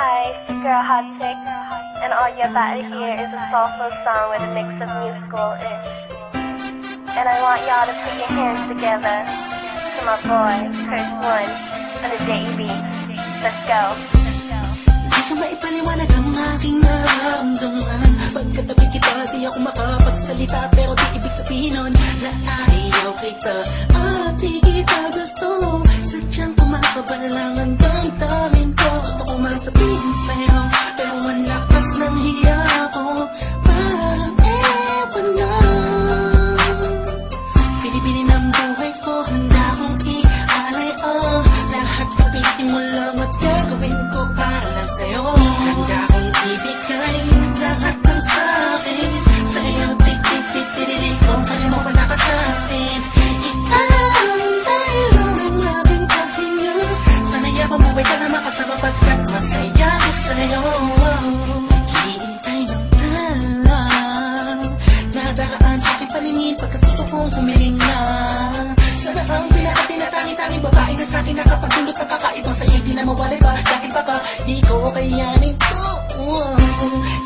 Hi, it's your girl Hot Chick, and all you're about to hear is a soulful song with a mix of musical-ish. And I want y'all to put your hands together to my boy, Curse One, on the JB. Let's go. Di ka maipaliwanag ang aking nararamdaman. Pagkatabi kita, di ako makapagsalita, pero di ibig sabihin nun na ayaw kita at di kita gusto. Sadyang kumakabalang ang damdamin ko. Gusto ko man sabihin sa'yo, pero ang lakas ng hiya ko parang ewan na. Pinipili ng buhay ko, handa kong ialay ang lahat. Sabihin mo lang at gagawin ko para sa'yo. Handa kong ibigay lahat ng sa'kin sa'yo. Tititititititi ko, kaya mo wala ka sa'kin. Iantay lang ang labing pahinga. Sana yabang buhay ka na makasama pagkat masaya ko sa'yo. Hihintay ng talang nadaraan sa'king paningin pagkat gusto kong humiling na. Sana ang pinakatinatangin-tanging babae na sa'kin nakapagdulot ng kakaibang sa'yo di na mawalay ba? Dahil baka di ko kayanin to.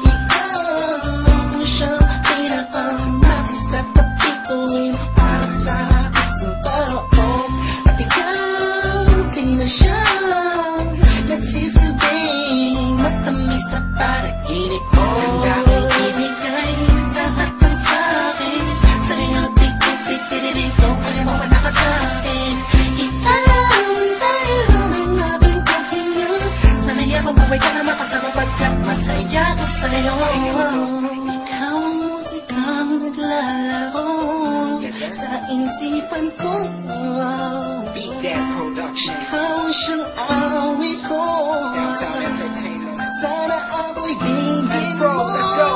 Ikaw siya pinakanakis na kapituin para sa aking sumparo. At ikaw din na siya nagsisilbing matamis na panaginip ko. Handa kong ibigay lahat ng sa'kin sa'yo. Titititititi ko, kaya mo wala ka sa'kin. Iantay lang ang labing pahinga. Sana yabang buhay ka na makasama pagkat masaya ko sa'yo. Ikaw ang musikang naglalaro sa isipan ko. Beat That Production. Ikaw ang siyang awit ko. Downtown Entertainment. Sana ako'y dinggin mo. Let's go.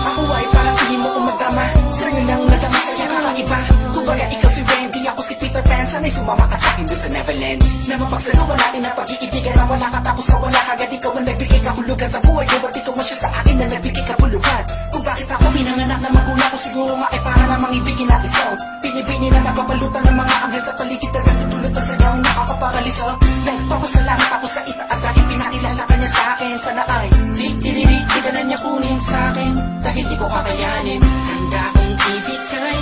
Ako ay parang hindi mo umadama. Sa'yo lang nadama sa'yo kakaiba. Kumbaga ikaw si Wendy, ako si Peter Pan. Sana'y sumama ka sa'kin doon sa Neverland. Na mapagsaluhan natin ang pag-iibigan na wala ka tapos na wala ka. Agad ikaw ang nagbigay kahulugan sa buhay ko. Ba't ikaw man siya sa akin na nagbigay kapuluhan? Kung bakit ako pinanganak na magulang ko, siguro nga ay para lamang ibigin na isaw. Pinibini na napapalutan ng mga anghel sa paligid na natutulot na sayaw nakakaparaliso. Nagpapasalamat ako sa itaas sa ipinakilala ka niya sa akin. Sana ay di ka na niya kunin sa akin dahil di ko kakayanin. Handa kong ibigay